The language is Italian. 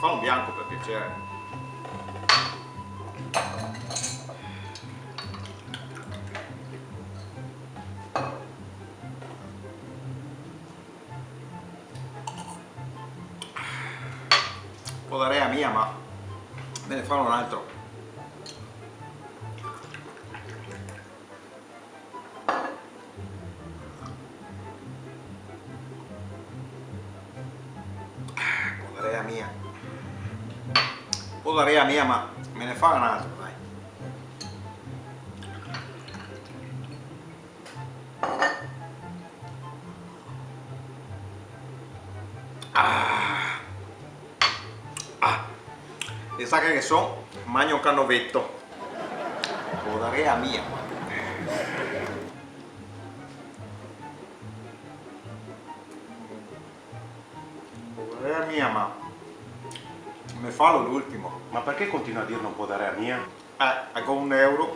fa un bianco per piacere. Un po' d'area mia, ma me ne fa un altro. Un po' d'area mia, ma me ne fa un altro, dai. E sa che so? Magno un canovetto. Un po' d'area mia. Un po' d'area mia, ma me fa l'ultimo. Ma perché continua a dirlo un po' d'area mia? Con €1.